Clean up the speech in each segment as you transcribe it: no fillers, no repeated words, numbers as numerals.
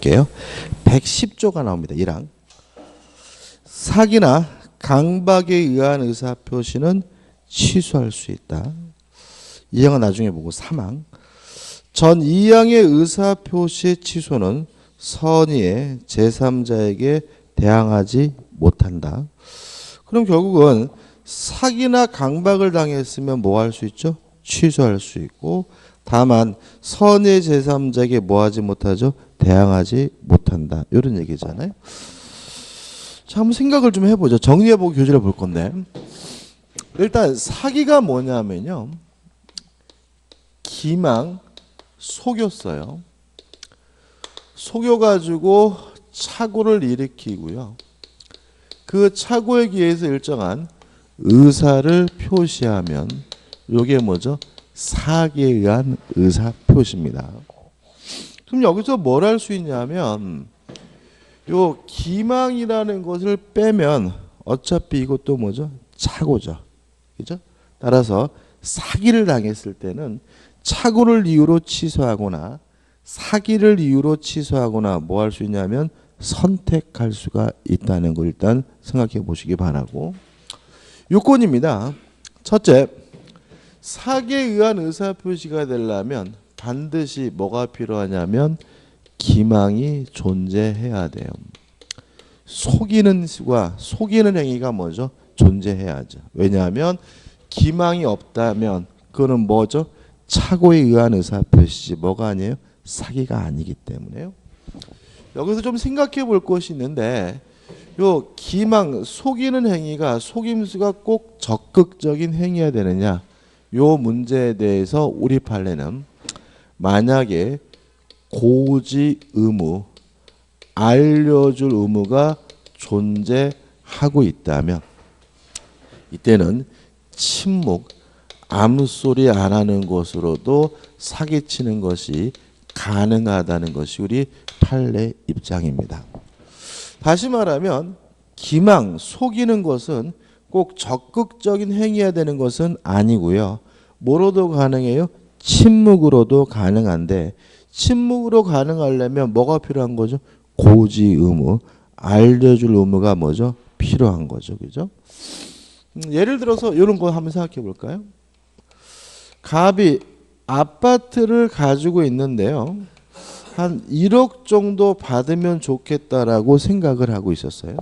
볼게요. 110조가 나옵니다. 1항. 사기나 강박에 의한 의사표시는 취소할 수 있다. 2항은 나중에 보고 3항. 전 2항의 의사표시 취소는 선의의 제3자에게 대항하지 못한다. 그럼 결국은 사기나 강박을 당했으면 뭐 할 수 있죠? 취소할 수 있고, 다만 선의 제3자에게 뭐 하지 못하죠? 대항하지 못한다. 이런 얘기잖아요. 자, 한번 생각을 좀 해보죠. 정리해보고 교재를 볼 건데, 일단 사기가 뭐냐면요, 기망 속였어요. 속여가지고 착오를 일으키고요, 그 착오에 의해서 일정한 의사를 표시하면 이게 뭐죠? 사기에 의한 의사 표시입니다. 그럼 여기서 뭘 할 수 있냐면, 요 기망이라는 것을 빼면 어차피 이것도 뭐죠? 착오죠. 그죠? 따라서 사기를 당했을 때는 착오를 이유로 취소하거나 사기를 이유로 취소하거나 뭐 할 수 있냐면 선택할 수가 있다는 걸 일단 생각해 보시기 바라고, 요건입니다. 첫째, 사기에 의한 의사표시가 되려면 반드시 뭐가 필요하냐면 기망이 존재해야 돼요. 속이는 수가, 속이는 행위가 뭐죠? 존재해야죠. 왜냐하면 기망이 없다면 그거는 뭐죠? 착오에 의한 의사표시지 뭐가 아니에요? 사기가 아니기 때문에요. 여기서 좀 생각해 볼 것이 있는데, 요 기망, 속이는 행위가 속임수가 꼭 적극적인 행위여야 되느냐, 요 문제에 대해서 우리 판례는 만약에 고지 의무, 알려줄 의무가 존재하고 있다면 이때는 침묵, 아무소리 안 하는 것으로도 사기치는 것이 가능하다는 것이 우리 판례 입장입니다. 다시 말하면 기망, 속이는 것은 꼭 적극적인 행위해야 되는 것은 아니고요. 뭐로도 가능해요? 침묵으로도 가능한데, 침묵으로 가능하려면 뭐가 필요한 거죠? 고지 의무, 알려줄 의무가 뭐죠? 필요한 거죠. 그죠? 예를 들어서 이런 거 한번 생각해 볼까요? 갑이 아파트를 가지고 있는데요, 한 1억 정도 받으면 좋겠다라고 생각을 하고 있었어요.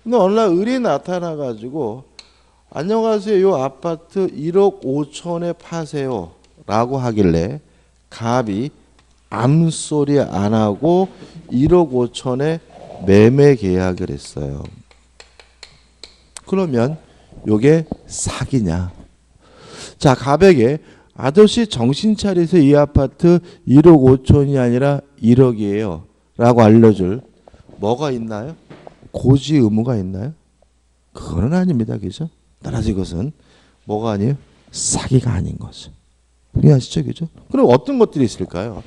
근데 어느 날 을이 나타나 가지고 안녕하세요, 요 아파트 1억 5천에 파세요 라고 하길래 갑이 아무 소리 안 하고 1억 5천에 매매 계약을 했어요. 그러면 요게 사기냐? 자, 갑에게 아저씨 정신 차리세요, 이 아파트 1억 5천이 아니라 1억이에요 라고 알려줄 뭐가 있나요? 고지 의무가 있나요? 그거는 아닙니다. 그죠? 따라서 이것은 뭐가 아니에요? 사기가 아닌 거죠. 이해하시죠? 그죠? 그럼 어떤 것들이 있을까요?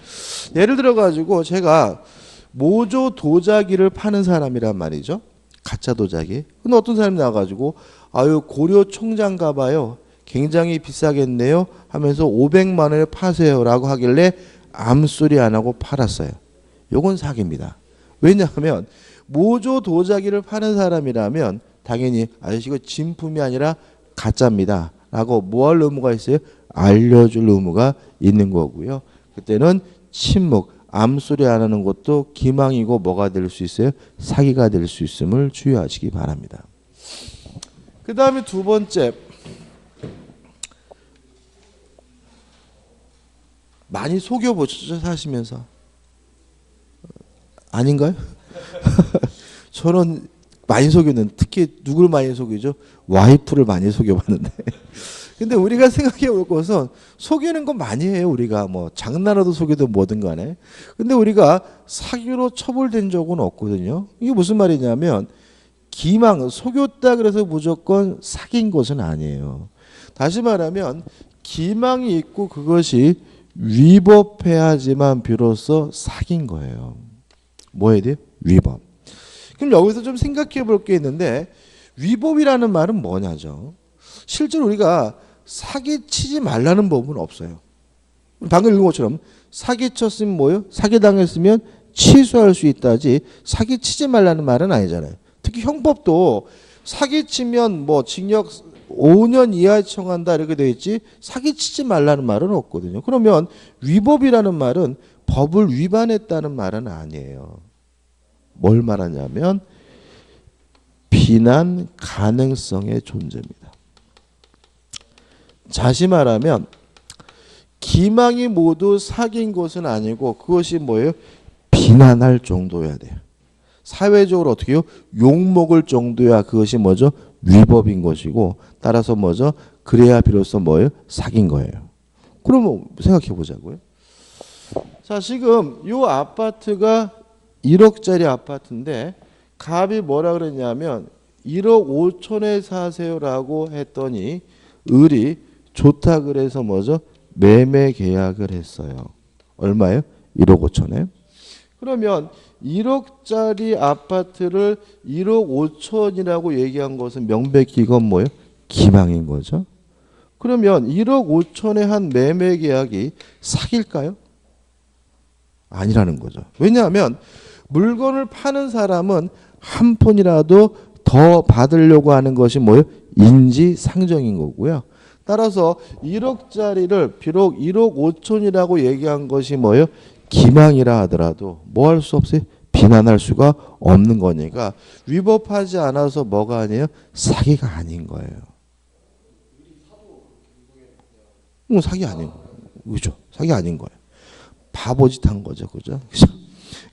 예를 들어 가지고 제가 모조 도자기를 파는 사람이란 말이죠. 가짜 도자기. 근데 어떤 사람이 나와가지고 아유, 고려 총장 가봐요, 굉장히 비싸겠네요 하면서 500만 원에 파세요 라고 하길래 아무 소리 안 하고 팔았어요. 요건 사기입니다. 왜냐하면 모조 도자기를 파는 사람이라면 당연히 아저씨 이거 진품이 아니라 가짜입니다 라고 뭐 할 의무가 있어요? 알려줄 의무가 있는 거고요. 그때는 침묵, 아무 소리 안 하는 것도 기망이고 뭐가 될 수 있어요? 사기가 될 수 있음을 주의하시기 바랍니다. 그 다음에 두 번째, 많이 속여보셨죠? 사시면서. 아닌가요? 저는 많이 속였는데, 특히 누굴 많이 속이죠? 와이프를 많이 속여봤는데. 근데 우리가 생각해 볼 것은 속이는 건 많이 해요. 우리가 뭐 장난으로도 속이든 뭐든 간에. 근데 우리가 사기로 처벌된 적은 없거든요. 이게 무슨 말이냐면 기망, 속였다 그래서 무조건 사기인 것은 아니에요. 다시 말하면 기망이 있고 그것이 위법해야지만 비로소 사기인 거예요. 뭐 해야 돼요? 위법. 그럼 여기서 좀 생각해 볼 게 있는데, 위법이라는 말은 뭐냐죠. 실제로 우리가 사기치지 말라는 법은 없어요. 방금 읽은 것처럼 사기쳤으면 뭐예요? 사기당했으면 취소할 수 있다지 사기치지 말라는 말은 아니잖아요. 특히 형법도 사기치면 뭐 징역 5년 이하에 처한다 이렇게 되어 있지 사기치지 말라는 말은 없거든요. 그러면 위법이라는 말은 법을 위반했다는 말은 아니에요. 뭘 말하냐면 비난 가능성의 존재입니다. 다시 말하면 기망이 모두 사기인 것은 아니고 그것이 뭐예요? 비난할 정도여야 돼요. 사회적으로 어떻게 해요? 욕먹을 정도야 그것이 뭐죠? 위법인 것이고 따라서 뭐죠? 그래야 비로소 뭐예요? 사기인 거예요. 그러면 생각해 보자고요. 자, 지금 이 아파트가 1억짜리 아파트인데 갑이 뭐라 그랬냐면 1억 5천에 사세요라고 했더니 을이 좋다 그래서 뭐죠? 매매 계약을 했어요. 얼마예요? 1억 5천에. 그러면 1억짜리 아파트를 1억 5천이라고 얘기한 것은 명백히 이건 뭐예요? 기망인 거죠. 그러면 1억 5천에 한 매매 계약이 사기일까요? 아니라는 거죠. 왜냐하면 물건을 파는 사람은 한 푼이라도 더 받으려고 하는 것이 뭐예요? 인지상정인 거고요. 따라서 1억짜리를 비록 1억 5천이라고 얘기한 것이 뭐예요? 기망이라 하더라도 뭐 할 수 없어요? 비난할 수가 없는 거니까 위법하지 않아서 뭐가 아니에요? 사기가 아닌 거예요. 사기 아닌 거예요. 그죠? 사기 아닌 거예요. 바보짓 한 거죠. 그죠?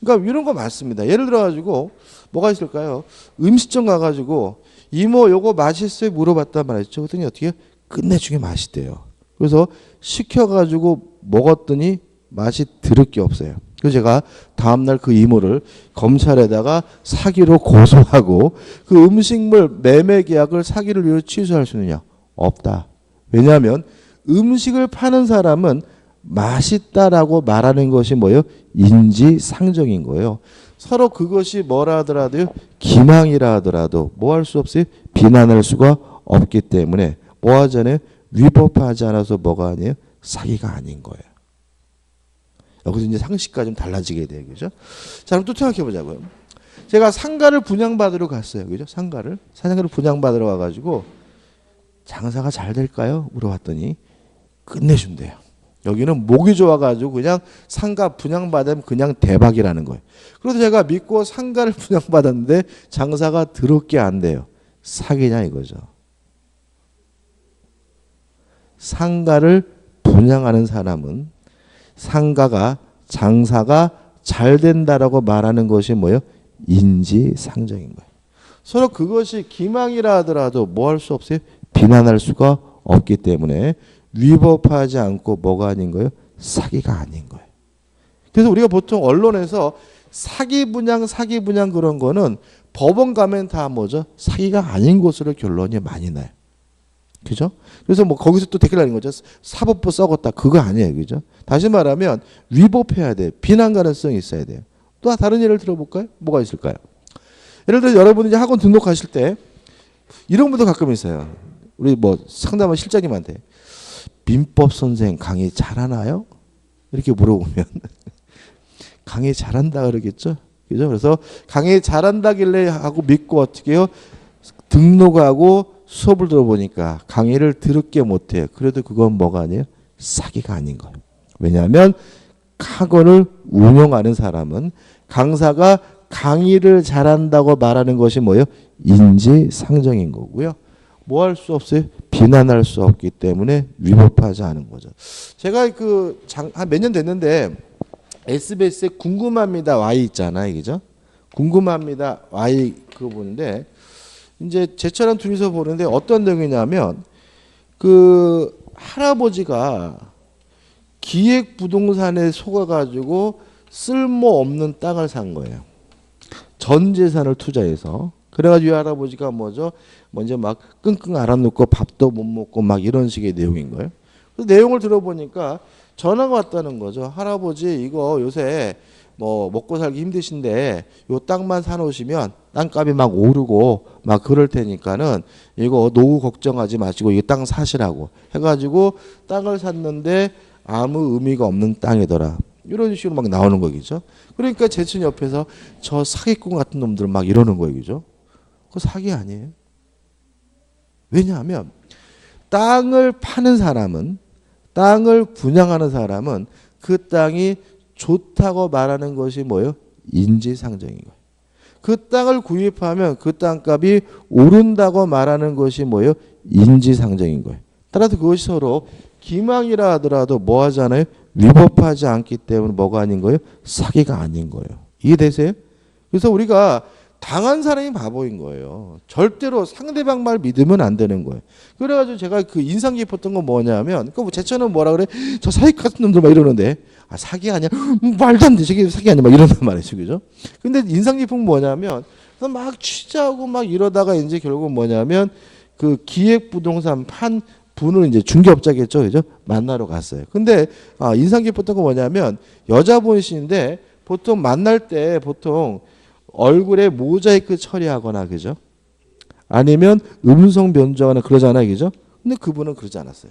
그러니까 이런 거 많습니다. 예를 들어 가지고 뭐가 있을까요? 음식점 가 가지고 이모 요거 맛있어요? 물어봤단 말이죠. 그랬더니 어떻게 해요? 끝내주게 맛있대요. 그래서 시켜 가지고 먹었더니 맛이 들을 게 없어요. 그래서 제가 다음날 그 이모를 검찰에다가 사기로 고소하고 그 음식물 매매 계약을 사기를 위해 취소할 수 있느냐? 없다. 왜냐하면 음식을 파는 사람은 맛있다라고 말하는 것이 뭐예요? 인지상정인 거예요. 서로 그것이 뭐라 하더라도요? 기망이라 하더라도 뭐 할 수 없어요? 비난할 수가 없기 때문에 뭐 하잖아요? 위법하지 않아서 뭐가 아니에요? 사기가 아닌 거예요. 여기서 이제 상식과 좀 달라지게 돼요. 그죠? 자, 그럼 또 생각해 보자고요. 제가 상가를 분양받으러 갔어요. 그죠? 상가를 분양받으러 가가지고 장사가 잘 될까요? 물어봤더니 끝내준대요. 여기는 목이 좋아가지고 그냥 상가 분양받으면 그냥 대박이라는 거예요. 그래서 제가 믿고 상가를 분양받았는데 장사가 더럽게 안 돼요. 사기냐 이거죠. 상가를 분양하는 사람은 상가가 장사가 잘 된다라고 말하는 것이 뭐예요? 인지상정인 거예요. 서로 그것이 기망이라 하더라도 뭐 할 수 없어요? 비난할 수가 없기 때문에 위법하지 않고 뭐가 아닌 거예요? 사기가 아닌 거예요. 그래서 우리가 보통 언론에서 사기 분양 그런 거는 법원 가면 다 뭐죠? 사기가 아닌 것으로 결론이 많이 나요. 그죠? 그래서 뭐 거기서 또 댓글 달린 거죠. 사법부 썩었다. 그거 아니에요. 그죠? 다시 말하면 위법해야 돼요. 비난 가능성이 있어야 돼요. 또 다른 예를 들어볼까요? 뭐가 있을까요? 예를 들어 여러분이 이제 학원 등록하실 때 이런 분도 가끔 있어요. 우리 뭐 상담한 실장님한테 민법 선생 강의 잘하나요? 이렇게 물어보면 강의 잘한다 그러겠죠? 그죠? 그래서 강의 잘한다길래 하고 믿고 어떻게 해요? 등록하고 수업을 들어보니까 강의를 더럽게 못해요. 그래도 그건 뭐가 아니에요? 사기가 아닌 거예요. 왜냐하면 학원을 운영하는 사람은 강사가 강의를 잘한다고 말하는 것이 뭐예요? 인지상정인 거고요. 뭐 할 수 없어요? 비난할 수 없기 때문에 위법하지 않은 거죠. 제가 한 몇 년 됐는데 SBS에 궁금합니다 Y 있잖아요. 그죠? 궁금합니다 Y 그거 보는데 이제 제처럼 둘이서 보는데 어떤 내용이냐면 그 할아버지가 기획부동산에 속아가지고 쓸모없는 땅을 산 거예요. 전 재산을 투자해서. 그래가지고 이 할아버지가 뭐죠? 먼저 막 끙끙 앓아놓고 밥도 못 먹고 막 이런 식의 내용인 거예요. 그래서 내용을 들어보니까 전화가 왔다는 거죠. 할아버지 이거 요새 뭐 먹고 살기 힘드신데 요 땅만 사놓으시면 땅값이 막 오르고 막 그럴 테니까는 이거 노후 걱정하지 마시고 이 땅 사시라고 해가지고 땅을 샀는데 아무 의미가 없는 땅이더라. 이런 식으로 막 나오는 거겠죠. 그러니까 제친 옆에서 저 사기꾼 같은 놈들 막 이러는 거예요. 그죠? 그거 사기 아니에요. 왜냐하면 땅을 파는 사람은, 땅을 분양하는 사람은 그 땅이 좋다고 말하는 것이 뭐예요? 인지상정인 거예요. 그 땅을 구입하면 그 땅값이 오른다고 말하는 것이 뭐예요? 인지상정인 거예요. 따라서 그것이 서로 기망이라 하더라도 뭐 하잖아요? 위법하지 않기 때문에 뭐가 아닌 거예요? 사기가 아닌 거예요. 이해되세요? 그래서 우리가 당한 사람이 바보인 거예요. 절대로 상대방 말 믿으면 안 되는 거예요. 그래가지고 제가 그 인상 깊었던 건 뭐냐면, 그 제처는 뭐라 그래? 저 사기 같은 놈들 막 이러는데, 아, 사기 아니야? 말도 안 돼. 저게 사기 아니야? 막 이런단 말이죠. 그죠? 근데 인상 깊은 건 뭐냐면, 막 취재하고 막 이러다가 이제 결국 뭐냐면, 그 기획부동산 판 분을 이제 중개업자겠죠. 그죠? 만나러 갔어요. 근데, 인상 깊었던 건 뭐냐면, 여자분이신데, 보통 만날 때 보통 얼굴에 모자이크 처리하거나, 그죠? 아니면 음성 변조하거나 그러잖아요. 그죠? 근데 그분은 그러지 않았어요.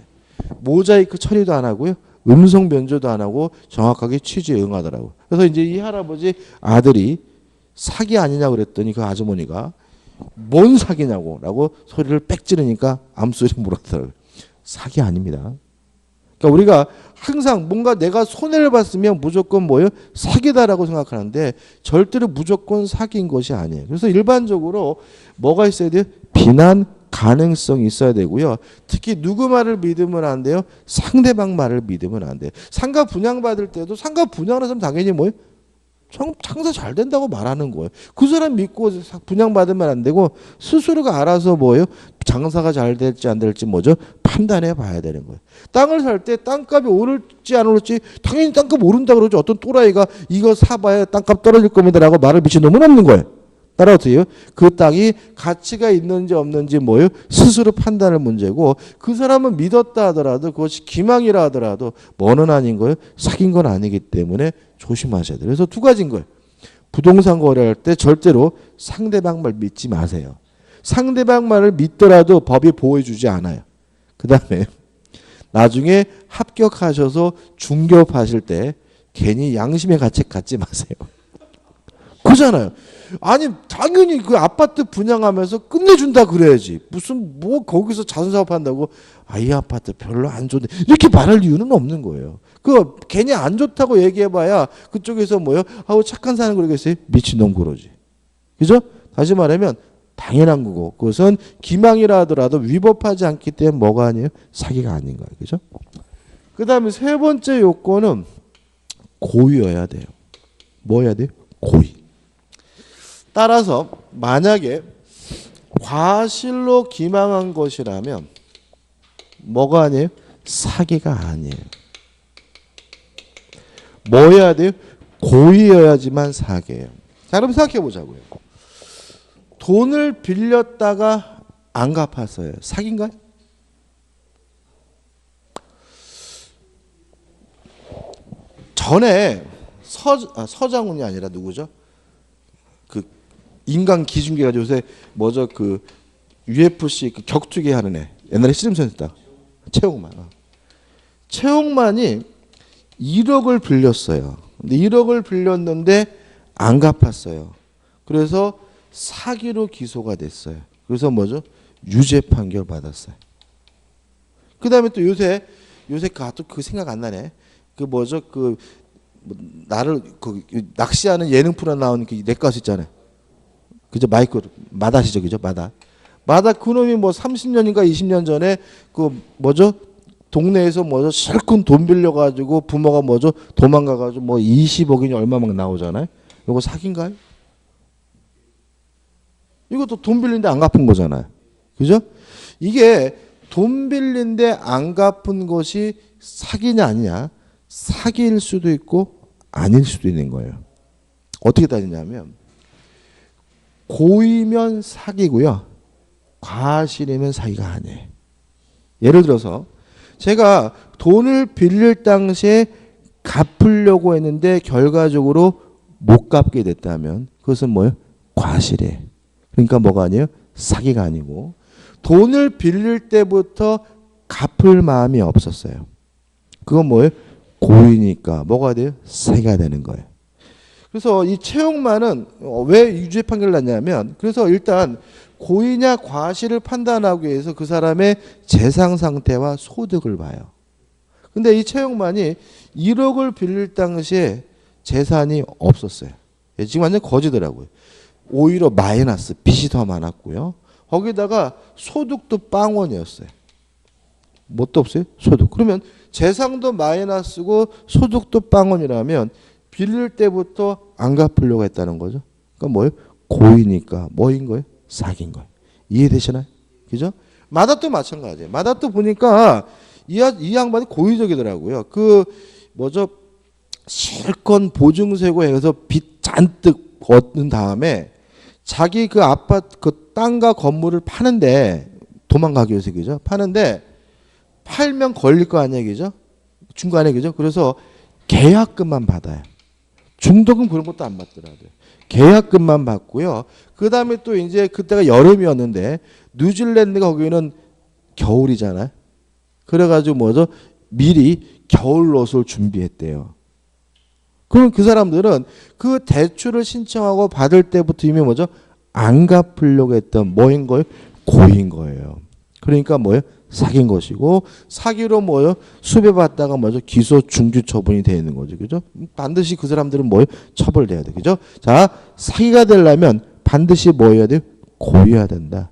모자이크 처리도 안 하고요. 음성 변조도 안 하고 정확하게 취지에 응하더라고요. 그래서 이제 이 할아버지 아들이 사기 아니냐고 그랬더니 그 아주머니가 뭔 사기냐고 라고 소리를 빽 지르니까 암소리 물었더라고요. 사기 아닙니다. 그러니까 우리가 항상 뭔가 내가 손해를 봤으면 무조건 뭐예요? 사기다라고 생각하는데 절대로 무조건 사기인 것이 아니에요. 그래서 일반적으로 뭐가 있어야 돼요? 비난 가능성이 있어야 되고요. 특히 누구 말을 믿으면 안 돼요? 상대방 말을 믿으면 안 돼요. 상가 분양받을 때도 상가 분양하는 사람 당연히 뭐예요? 장사 잘 된다고 말하는 거예요. 그 사람 믿고 분양받으면 안 되고 스스로가 알아서 뭐예요? 장사가 잘 될지 안 될지 뭐죠? 판단해 봐야 되는 거예요. 땅을 살 때 땅값이 오를지 안 오를지 당연히 땅값 오른다 그러죠. 어떤 또라이가 이거 사봐야 땅값 떨어질 겁니다라고 말을 미친놈은 없는 거예요. 따라 어떻게 해요? 그 땅이 가치가 있는지 없는지 뭐예요? 스스로 판단할 문제고 그 사람은 믿었다 하더라도 그것이 기망이라 하더라도 뭐는 아닌 거예요? 사귄 건 아니기 때문에 조심하셔야 돼요. 그래서 두 가지인 거예요. 부동산 거래할 때 절대로 상대방 말 믿지 마세요. 상대방 말을 믿더라도 법이 보호해 주지 않아요. 그 다음에 나중에 합격하셔서 중개업하실 때 괜히 양심의 가책 갖지 마세요. 그잖아요. 아니 당연히 그 아파트 분양하면서 끝내준다 그래야지. 무슨 뭐 거기서 자선사업 한다고 이 아파트 별로 안 좋은데 이렇게 말할 이유는 없는 거예요. 그 괜히 안 좋다고 얘기해봐야 그쪽에서 뭐요? 착한 사람 그러겠어요? 미친놈 그러지. 그죠? 다시 말하면 당연한 거고 그것은 기망이라 하더라도 위법하지 않기 때문에 뭐가 아니에요? 사기가 아닌 거예요. 그죠? 그 다음에 세 번째 요건은 고의여야 돼요. 뭐 해야 돼요? 고의. 따라서 만약에 과실로 기망한 것이라면 뭐가 아니에요? 사기가 아니에요. 뭐 해야 돼요? 고의여야지만 사기예요. 자, 그럼 생각해 보자고요. 돈을 빌렸다가 안 갚았어요. 사기인가요? 전에 서장훈이 아니라 누구죠? 그 인간 기중계가 요새 뭐죠? 그 UFC 그 격투기 하는 애. 옛날에 씨름선 했다. 최홍만. 최홍만이 1억을 빌렸어요. 근데 1억을 빌렸는데 안 갚았어요. 그래서 사기로 기소가 됐어요. 그래서 뭐죠? 유죄 판결 받았어요. 그 다음에 또 요새 그 생각 안 나네. 그 뭐죠? 그 나를 그 낚시하는 예능 프로 나오는 그 넷가수 있잖아요. 그죠? 마이크 마다시죠, 그죠? 마다 그놈이 뭐 30년인가 20년 전에 그 뭐죠? 동네에서 뭐죠? 실컷 돈 빌려가지고 부모가 뭐죠? 도망가가지고 뭐 20억이니 얼마 막 나오잖아요. 이거 사기인가요? 이것도 돈 빌린데 안 갚은 거잖아요. 그죠? 이게 돈 빌린데 안 갚은 것이 사기냐 아니냐? 사기일 수도 있고 아닐 수도 있는 거예요. 어떻게 따지냐면 고의면 사기고요. 과실이면 사기가 아니에요. 예를 들어서 제가 돈을 빌릴 당시에 갚으려고 했는데 결과적으로 못 갚게 됐다면 그것은 뭐예요? 과실이에요. 그러니까 뭐가 아니에요? 사기가 아니고 돈을 빌릴 때부터 갚을 마음이 없었어요. 그건 뭐예요? 고의니까 뭐가 돼요? 사기가 되는 거예요. 그래서 이 채용만은 왜 유죄 판결을 났냐면 그래서 일단 고의냐 과실을 판단하기 위해서 그 사람의 재산 상태와 소득을 봐요. 근데 이 채용만이 1억을 빌릴 당시에 재산이 없었어요. 지금 완전 거지더라고요. 오히려 마이너스, 빚이 더 많았고요. 거기다가 소득도 빵원이었어요. 뭣도 없어요? 소득. 그러면 재산도 마이너스고 소득도 빵원이라면 빌릴 때부터 안 갚으려고 했다는 거죠. 그러니까 뭐예요? 고의니까 뭐인 거예요? 사기인 거예요. 이해되시나요? 그죠? 마다또 마찬가지예요. 마다또 보니까 이 양반이 고의적이더라고요. 그 뭐죠? 실컷 보증세고 해서 빚 잔뜩 얻는 다음에 자기 그 아파트 그 땅과 건물을 파는데 도망가기 위해서 그죠? 파는데 팔면 걸릴 거 아니에요, 그죠? 중간에 그죠? 그래서 계약금만 받아요. 중도금 그런 것도 안 받더라고요. 계약금만 받고요. 그 다음에 또 이제 그때가 여름이었는데 뉴질랜드가 거기는 겨울이잖아요. 그래가지고 뭐죠? 미리 겨울 옷을 준비했대요. 그럼 그 사람들은 그 대출을 신청하고 받을 때부터 이미 뭐죠? 안 갚으려고 했던 뭐인 거예요? 고의인 거예요. 그러니까 뭐예요? 사기인 것이고 사기로 뭐예요? 수배받다가 뭐죠? 기소 중지 처분이 되는 거죠. 그죠? 반드시 그 사람들은 뭐예요? 처벌돼야 돼. 그죠? 자, 사기가 되려면 반드시 뭐 해야 돼요? 고의해야 된다.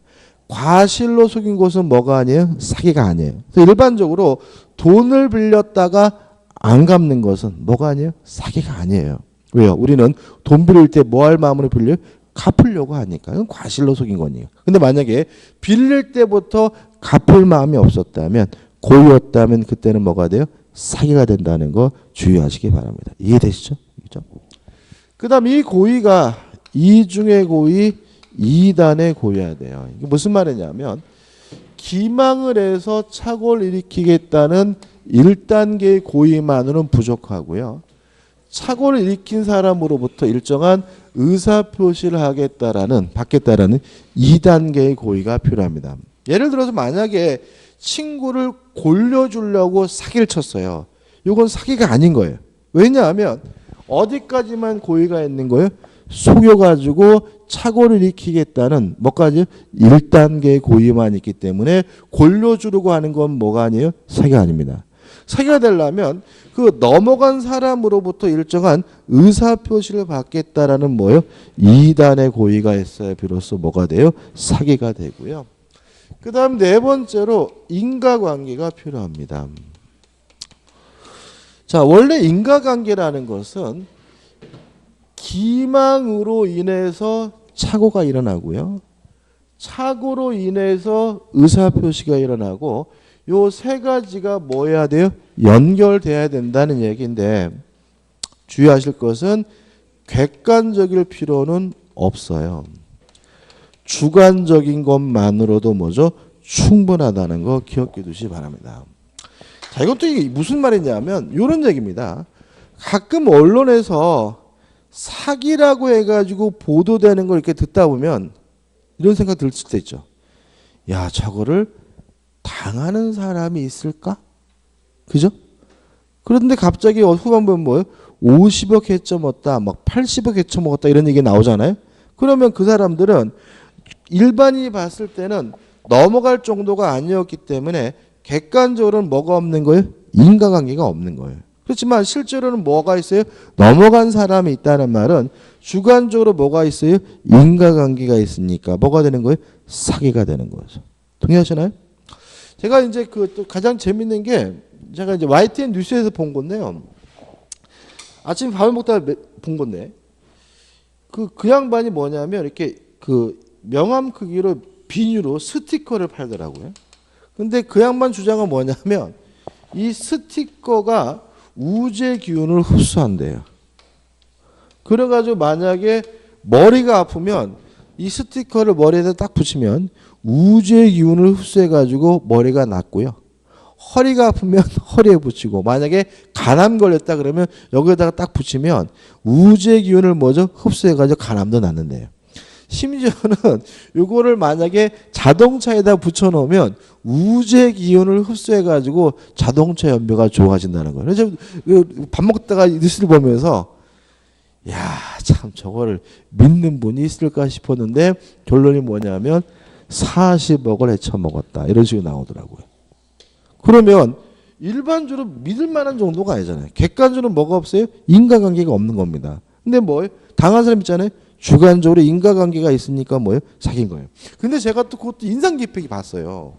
과실로 속인 것은 뭐가 아니에요? 사기가 아니에요. 그래서 일반적으로 돈을 빌렸다가 안 갚는 것은 뭐가 아니에요? 사기가 아니에요. 왜요? 우리는 돈 빌릴 때 뭐 할 마음으로 빌려요? 갚으려고 하니까. 그건 과실로 속인 거니까. 근데 만약에 빌릴 때부터 갚을 마음이 없었다면, 고의였다면 그때는 뭐가 돼요? 사기가 된다는 거 주의하시기 바랍니다. 이해되시죠? 그렇죠? 그 다음 이 고의가 이중의 고의, 2단의 고의해야 돼요. 이게 무슨 말이냐면 기망을 해서 착오를 일으키겠다는 1단계의 고의만으로는 부족하고요. 착오를 일으킨 사람으로부터 일정한 의사표시를 받겠다라는 2단계의 고의가 필요합니다. 예를 들어서 만약에 친구를 골려주려고 사기를 쳤어요. 이건 사기가 아닌 거예요. 왜냐하면 어디까지만 고의가 있는 거예요? 속여가지고 착오를 일으키겠다는 뭐까지 1단계의 고의만 있기 때문에 골려주려고 하는 건 뭐가 아니에요? 사기가 아닙니다. 사기가 되려면 그 넘어간 사람으로부터 일정한 의사표시를 받겠다라는 뭐예요? 2단의 고의가 있어야 비로소 뭐가 돼요? 사기가 되고요. 그 다음 네 번째로 인과관계가 필요합니다. 자, 원래 인과관계라는 것은 기망으로 인해서 착오가 일어나고요. 착오로 인해서 의사표시가 일어나고 요 세 가지가 뭐 해야 돼요? 연결돼야 된다는 얘기인데 주의하실 것은 객관적일 필요는 없어요. 주관적인 것만으로도 뭐죠? 충분하다는 거 기억해 두시기 바랍니다. 자, 이건 또 이게 무슨 말이냐면 이런 얘기입니다. 가끔 언론에서 사기라고 해가지고 보도되는 걸 이렇게 듣다 보면 이런 생각 들 수도 있죠. 야, 저거를 당하는 사람이 있을까? 그죠? 그런데 갑자기 후반부에 뭐예요? 50억 해쳐먹었다, 막 80억 해쳐먹었다 이런 얘기 나오잖아요. 그러면 그 사람들은 일반인이 봤을 때는 넘어갈 정도가 아니었기 때문에 객관적으로는 뭐가 없는 거예요? 인과관계가 없는 거예요. 그렇지만 실제로는 뭐가 있어요? 넘어간 사람이 있다는 말은 주관적으로 뭐가 있어요? 인과관계가 있으니까 뭐가 되는 거예요? 사기가 되는 거죠. 동의하시나요? 제가 이제 또 가장 재밌는 게 제가 이제 YTN 뉴스에서 본 건데요. 아침 밥을 먹다가 본 건데 그 양반이 뭐냐면 이렇게 그 명함 크기로 비닐로 스티커를 팔더라고요. 근데 그 양반 주장은 뭐냐면 이 스티커가 우주의 기운을 흡수한대요. 그래가지고 만약에 머리가 아프면 이 스티커를 머리에다 딱 붙이면 우주의 기운을 흡수해가지고 머리가 낫고요. 허리가 아프면 허리에 붙이고 만약에 간암 걸렸다 그러면 여기에다가 딱 붙이면 우주의 기운을 뭐죠? 흡수해가지고 간암도 낫는데요. 심지어는 요거를 만약에 자동차에다 붙여놓으면 우주의 기운을 흡수해가지고 자동차 연비가 좋아진다는 거예요. 그래서 밥 먹다가 뉴스를 보면서 야, 참 저거를 믿는 분이 있을까 싶었는데 결론이 뭐냐면 40억을 헤쳐먹었다. 이런 식으로 나오더라고요. 그러면 일반적으로 믿을 만한 정도가 아니잖아요. 객관적으로 뭐가 없어요? 인과관계가 없는 겁니다. 근데 뭐예요? 당한 사람 있잖아요. 주관적으로 인과관계가 있으니까 뭐예요? 사귄 거예요. 근데 제가 또 그것도 인상 깊게 봤어요.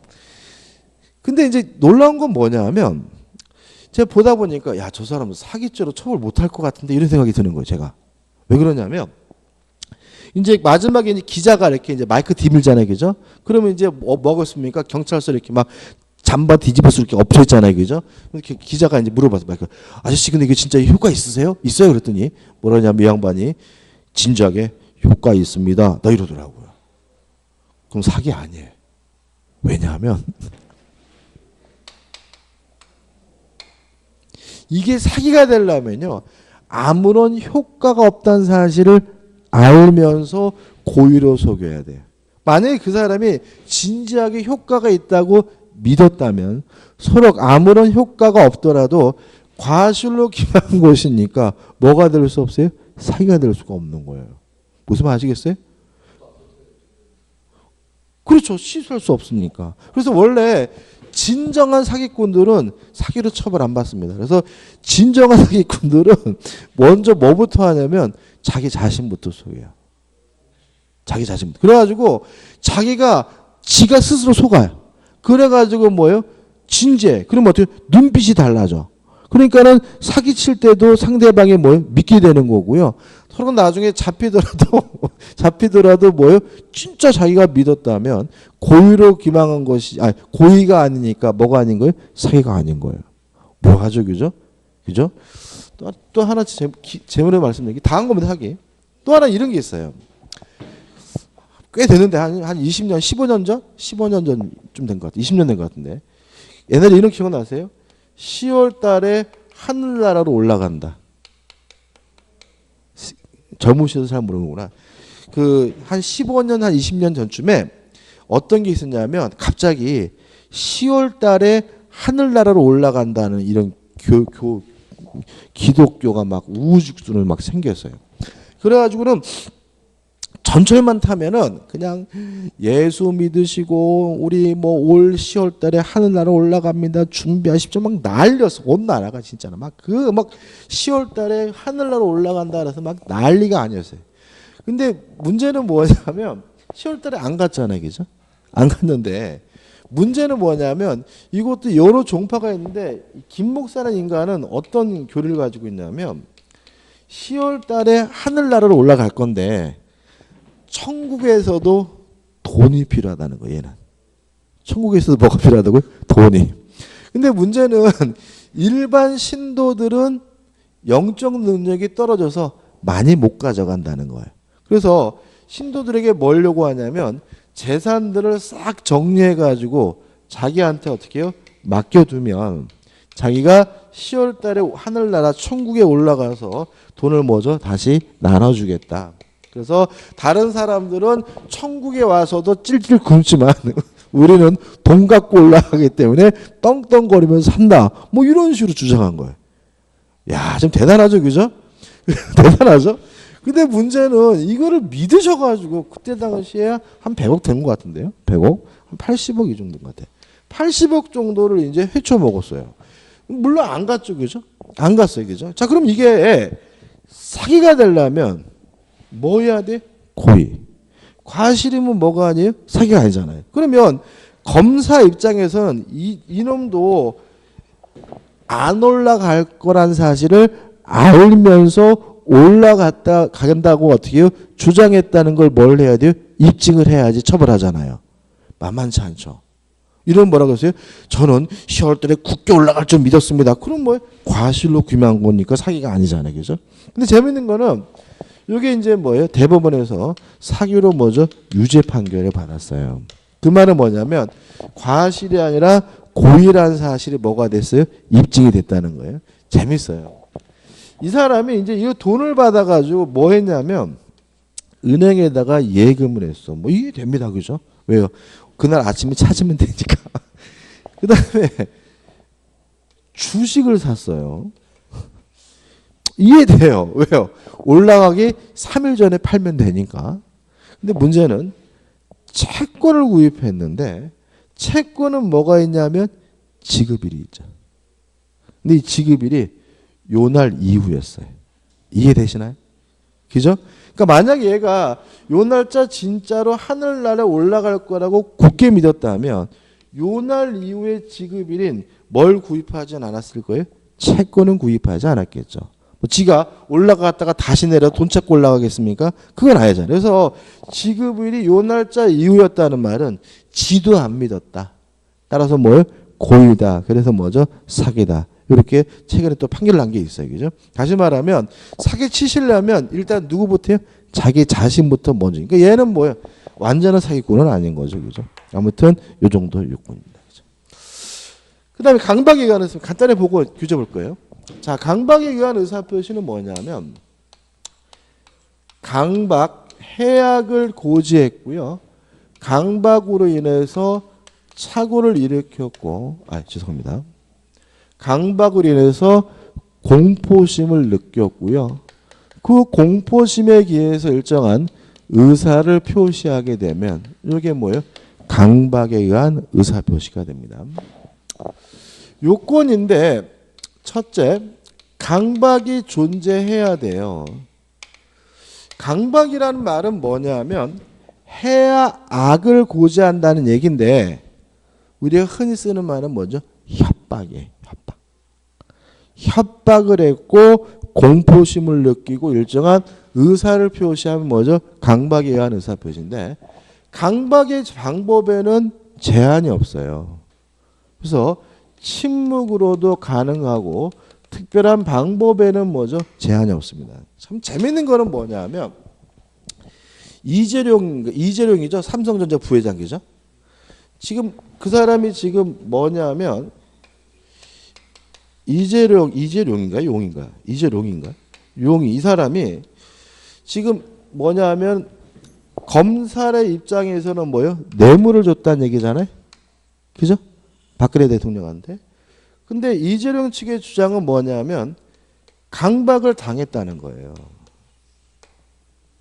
근데 이제 놀라운 건 뭐냐면 제가 보다 보니까 야, 저 사람은 사기죄로 처벌 못할 것 같은데 이런 생각이 드는 거예요. 제가. 왜 그러냐면 이제 마지막에 이제 기자가 이렇게 이제 마이크 디밀잖아요. 그죠? 그러면 이제 먹었습니까? 경찰서 이렇게 막 잠바 뒤집어서 이렇게 엎쳐 있잖아요. 그죠? 이렇게 기자가 이제 물어봤어. 마이크. 아저씨 근데 이게 진짜 효과 있으세요? 있어요? 그랬더니 뭐라냐면 이 양반이 진작에 효과 있습니다. 나 이러더라고요. 그럼 사기 아니에요. 왜냐하면 이게 사기가 되려면요. 아무런 효과가 없다는 사실을 알면서 고의로 속여야 돼요. 만약에 그 사람이 진지하게 효과가 있다고 믿었다면 서로 아무런 효과가 없더라도 과실로 기만한 것이니까 뭐가 될 수 없어요? 사기가 될 수가 없는 거예요. 무슨 말 아시겠어요? 그렇죠. 시술할 수 없으니까. 그래서 원래 진정한 사기꾼들은 사기로 처벌 안 받습니다. 그래서 진정한 사기꾼들은 먼저 뭐부터 하냐면 자기 자신부터 속여요. 자기 자신부터. 그래가지고 지가 스스로 속아요. 그래가지고 뭐예요? 진지해. 그러면 어떻게 눈빛이 달라져. 그러니까는 사기칠 때도 상대방이 뭐예요? 믿게 되는 거고요. 서로 나중에 잡히더라도 뭐예요? 진짜 자기가 믿었다면 고의로 기망한 것이 고의가 아니니까 뭐가 아닌 거예요? 사기가 아닌 거예요. 뭐하죠, 그죠? 그죠? 또 하나 제문에 말씀드리기 다 한 겁니다, 사기. 또 하나 이런 게 있어요. 꽤 되는데 한 20년, 15년 전? 15년 전쯤 된 것 같아요. 20년 된 것 같은데. 옛날에 이런 기억 나세요? 10월 달에 하늘나라로 올라간다. 젊으셔서 잘 모르는구나. 한 15년, 한 20년 전쯤에 어떤 게 있었냐면 갑자기 10월 달에 하늘나라로 올라간다는 이런 기독교가 막 우후죽순을 막 생겼어요. 그래가지고는 전철만 타면은 그냥 예수 믿으시고 우리 뭐 올 10월 달에 하늘나라 올라갑니다. 준비하십시오. 막 난리였어. 온 나라가 진짜로 막 10월 달에 하늘나라 올라간다 그래서 막 난리가 아니었어요. 근데 문제는 뭐냐면 10월 달에 안 갔잖아요. 그죠? 안 갔는데 문제는 뭐냐면 이것도 여러 종파가 있는데 김 목사라는 인간은 어떤 교리를 가지고 있냐면 10월 달에 하늘나라로 올라갈 건데 천국에서도 돈이 필요하다는 거예요. 얘는. 천국에서도 뭐가 필요하다고요? 돈이. 근데 문제는 일반 신도들은 영적 능력이 떨어져서 많이 못 가져간다는 거예요. 그래서 신도들에게 뭘 요구하냐면 재산들을 싹 정리해가지고 자기한테 어떻게 해요? 맡겨두면 자기가 10월 달에 하늘나라 천국에 올라가서 돈을 뭐죠? 다시 나눠주겠다. 그래서 다른 사람들은 천국에 와서도 찔찔 굶지만 우리는 돈 갖고 올라가기 때문에 떵떵거리면서 산다. 뭐 이런 식으로 주장한 거예요. 야, 좀 대단하죠, 그죠? 대단하죠? 근데 문제는 이거를 믿으셔가지고 그때 당시에 한 100억 된 것 같은데요? 100억? 한 80억 이 정도인 것 같아요. 80억 정도를 이제 헤쳐먹었어요. 물론 안 갔죠, 그죠? 안 갔어요, 그죠? 자, 그럼 이게 사기가 되려면 뭐 해야 돼? 고의. 과실이면 뭐가 아니에요? 사기가 아니잖아요. 그러면 검사 입장에서는 이놈도 안 올라갈 거란 사실을 알면서 간다고 어떻게 해요? 주장했다는 걸 뭘 해야 돼요? 입증을 해야지 처벌하잖아요. 만만치 않죠. 이런 뭐라고 했어요? 저는 10월 달에 굳게 올라갈 줄 믿었습니다. 그럼 뭐 과실로 규명한 거니까 사기가 아니잖아요. 그죠? 근데 재밌는 거는 이게 이제 뭐예요? 대법원에서 사기로 뭐죠? 유죄 판결을 받았어요. 그 말은 뭐냐면 과실이 아니라 고의라는 사실이 뭐가 됐어요? 입증이 됐다는 거예요. 재밌어요. 이 사람이 이제 이 돈을 받아가지고 뭐 했냐면 은행에다가 예금을 했어. 뭐 이게 됩니다. 그죠? 왜요? 그날 아침에 찾으면 되니까. 그 다음에 주식을 샀어요. 이해돼요. 왜요? 올라가기 3일 전에 팔면 되니까. 근데 문제는 채권을 구입했는데 채권은 뭐가 있냐면 지급일이 있죠. 근데 이 지급일이 요 날 이후였어요. 이해되시나요? 그죠? 그러니까 만약 얘가 요 날짜 진짜로 하늘나라에 올라갈 거라고 굳게 믿었다면 요 날 이후에 지급일인 뭘 구입하진 않았을 거예요? 채권은 구입하지 않았겠죠. 뭐 지가 올라갔다가 다시 내려 돈 찾고 올라가겠습니까? 그건 아니잖아요. 그래서 지급일이 요 날짜 이후였다는 말은 지도 안 믿었다. 따라서 뭘? 고의다. 그래서 뭐죠? 사기다. 이렇게 최근에 또 판결 난 게 있어요. 그죠? 다시 말하면 사기 치시려면 일단 누구부터요? 자기 자신부터 먼저. 그러니까 얘는 뭐예요? 완전한 사기꾼은 아닌 거죠. 그죠? 아무튼 요 정도 요건입니다. 그죠? 그다음에 강박에 의한 의사 간단히 보고 규제 볼 거예요. 자, 강박에 의한 의사표시는 뭐냐면 강박, 해악을 고지했고요. 강박으로 인해서 착오를 일으켰고, 죄송합니다. 강박으로 인해서 공포심을 느꼈고요. 그 공포심에 기해서 일정한 의사를 표시하게 되면 이게 뭐예요? 강박에 의한 의사표시가 됩니다. 요건인데 첫째, 강박이 존재해야 돼요. 강박이라는 말은 뭐냐면 해야 악을 고지한다는 얘기인데 우리가 흔히 쓰는 말은 뭐죠? 협박이에요. 협박. 협박을 했고 공포심을 느끼고 일정한 의사를 표시하면 뭐죠? 강박에 의한 의사표시인데 강박의 방법에는 제한이 없어요. 그래서 침묵으로도 가능하고 특별한 방법에는 뭐죠? 제한이 없습니다. 참 재밌는 거는 뭐냐면 이재룡이죠. 삼성전자 부회장이죠. 지금 그 사람이 지금 뭐냐면 이재룡인가 용인가? 이재룡인가? 용이 이 사람이 지금 뭐냐면 검찰의 입장에서는 뭐요? 뇌물을 줬다는 얘기잖아요. 그죠? 박근혜 대통령한테. 근데 이재룡 측의 주장은 뭐냐면 강박을 당했다는 거예요.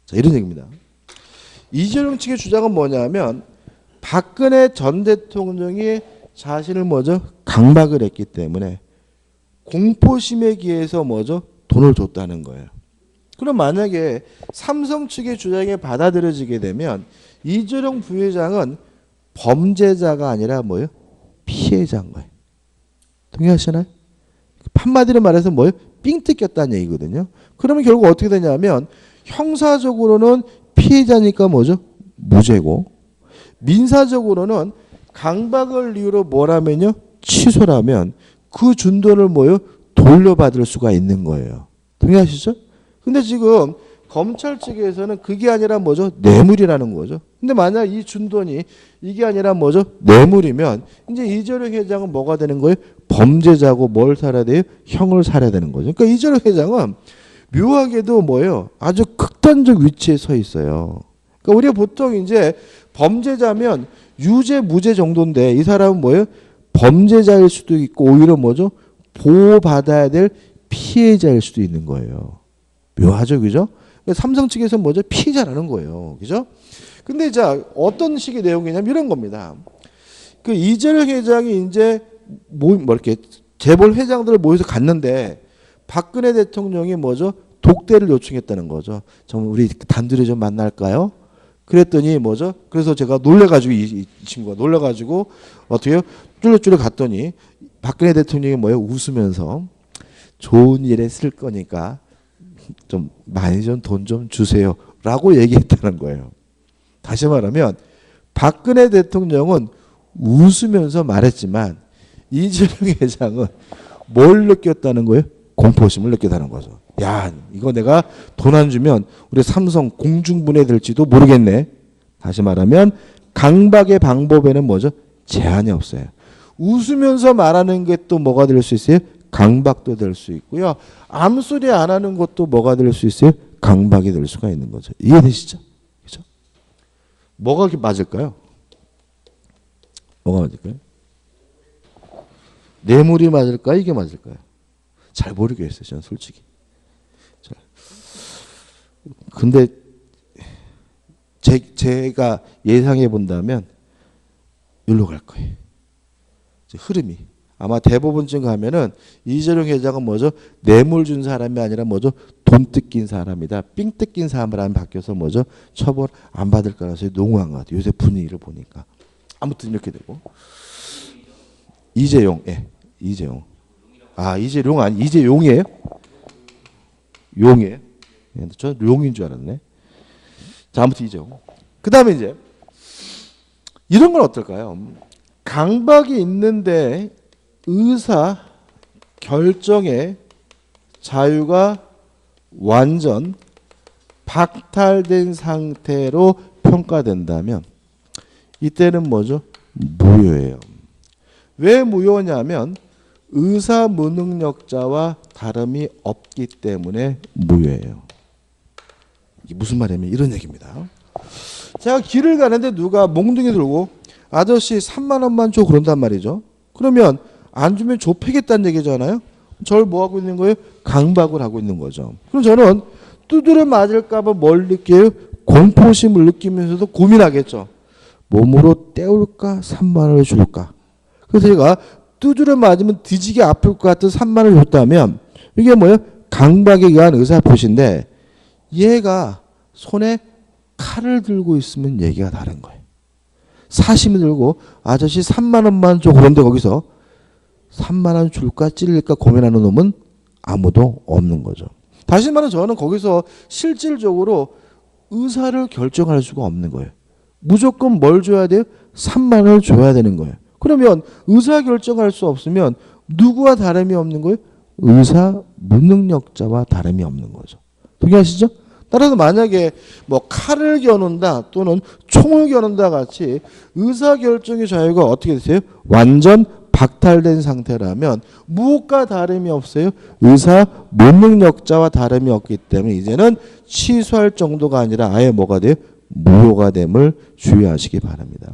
자, 이런 얘기입니다. 이재룡 측의 주장은 뭐냐면 박근혜 전 대통령이 자신을 뭐죠? 강박을 했기 때문에 공포심에 기해서 뭐죠? 돈을 줬다는 거예요. 그럼 만약에 삼성 측의 주장이 받아들여지게 되면 이재룡 부회장은 범죄자가 아니라 뭐예요? 피해자인 거예요. 동의하시나요? 한마디로 말해서 뭐예요? 삥 뜯겼다는 얘기거든요. 그러면 결국 어떻게 되냐면 형사적으로는 피해자니까 뭐죠? 무죄고 민사적으로는 강박을 이유로 뭐라면요? 취소라면 그 준 돈을 뭐예요? 돌려받을 수가 있는 거예요. 동의하시죠? 근데 지금 검찰 측에서는 그게 아니라 뭐죠? 뇌물이라는 거죠. 근데 만약 이 준 돈이 이게 아니라 뭐죠? 뇌물이면 이제 이재룡 회장은 뭐가 되는 거예요? 범죄자고 뭘 살아야 돼요? 형을 살아야 되는 거죠. 그러니까 이재룡 회장은 묘하게도 뭐예요? 아주 극단적 위치에 서 있어요. 그러니까 우리가 보통 이제 범죄자면 유죄 무죄 정도인데 이 사람은 뭐예요? 범죄자일 수도 있고 오히려 뭐죠? 보호받아야 될 피해자일 수도 있는 거예요. 묘하죠, 그죠? 삼성 측에서 뭐죠? 피해자라는 거예요, 그죠? 근데 자 어떤 식의 내용이냐면 이런 겁니다. 그 이재룡 회장이 이제 뭐 이렇게 재벌 회장들을 모여서 갔는데 박근혜 대통령이 뭐죠? 독대를 요청했다는 거죠. 좀 우리 단둘이 좀 만날까요? 그랬더니 뭐죠? 그래서 제가 놀래가지고 이 친구가 놀래가지고 어떻게 해요? 쫄래쫄래 갔더니 박근혜 대통령이 뭐예요? 웃으면서 좋은 일에 쓸 거니까 좀 많이 좀 돈 좀 주세요 라고 얘기했다는 거예요. 다시 말하면 박근혜 대통령은 웃으면서 말했지만 이재룡 회장은 뭘 느꼈다는 거예요? 공포심을 느꼈다는 거죠. 야, 이거 내가 돈 안 주면 우리 삼성 공중분해될지도 모르겠네. 다시 말하면 강박의 방법에는 뭐죠? 제한이 없어요. 웃으면서 말하는 게 또 뭐가 될 수 있어요? 강박도 될 수 있고요. 암소리 안 하는 것도 뭐가 될 수 있어요? 강박이 될 수가 있는 거죠. 이해되시죠? 뭐가 맞을까요? 뭐가 맞을까요? 뇌물이 맞을까요? 이게 맞을까요? 잘 모르겠어요. 저는 솔직히. 근데 제가 예상해 본다면 여기로 갈 거예요. 흐름이. 아마 대부분쯤 가면은 이재용 회장은 뭐죠? 뇌물 준 사람이 아니라 뭐죠? 돈 뜯긴 사람이다. 삥 뜯긴 사람이라면 바뀌어서 뭐죠? 처벌 안 받을 가능성이 농후한 것 같아요. 요새 분위기를 보니까. 아무튼 이렇게 되고. 이재용. 예. 이재용. 아, 이재용 아니 이재용이에요? 용이에요? 예, 저 용인 줄 알았네. 자, 아무튼 이재용. 그다음에 이제 이런 건 어떨까요? 강박이 있는데 의사 결정의 자유가 완전 박탈된 상태로 평가된다면 이때는 뭐죠? 무효예요. 왜 무효냐면 의사 무능력자와 다름이 없기 때문에 무효예요. 이게 무슨 말이냐면 이런 얘기입니다. 제가 길을 가는데 누가 몽둥이 들고 아저씨 3만 원만 줘 그런단 말이죠. 그러면 안 주면 좁히겠다는 얘기잖아요. 저를 뭐 하고 있는 거예요? 강박을 하고 있는 거죠. 그럼 저는 두드려 맞을까 봐 뭘 느껴요? 공포심을 느끼면서도 고민하겠죠. 몸으로 때울까 3만 원을 줄까. 그래서 제가 두드려 맞으면 뒤지게 아플 것 같은 3만 원을 줬다면 이게 뭐예요? 강박에 의한 의사표시인데 얘가 손에 칼을 들고 있으면 얘기가 다른 거예요. 사심이 들고 아저씨 3만 원만 줘 그런데 거기서 3만 원 줄까 찔릴까 고민하는 놈은 아무도 없는 거죠. 다시 말해 저는 거기서 실질적으로 의사를 결정할 수가 없는 거예요. 무조건 뭘 줘야 돼요? 3만 원을 줘야 되는 거예요. 그러면 의사 결정할 수 없으면 누구와 다름이 없는 거예요? 의사 무능력자와 다름이 없는 거죠. 동의하시죠? 따라서 만약에 뭐 칼을 겨눈다 또는 총을 겨눈다 같이 의사결정의 자유가 어떻게 되세요? 완전 박탈된 상태라면 무엇과 다름이 없어요? 의사 무능력자와 다름이 없기 때문에 이제는 취소할 정도가 아니라 아예 뭐가 돼요? 무효가 됨을 주의하시기 바랍니다.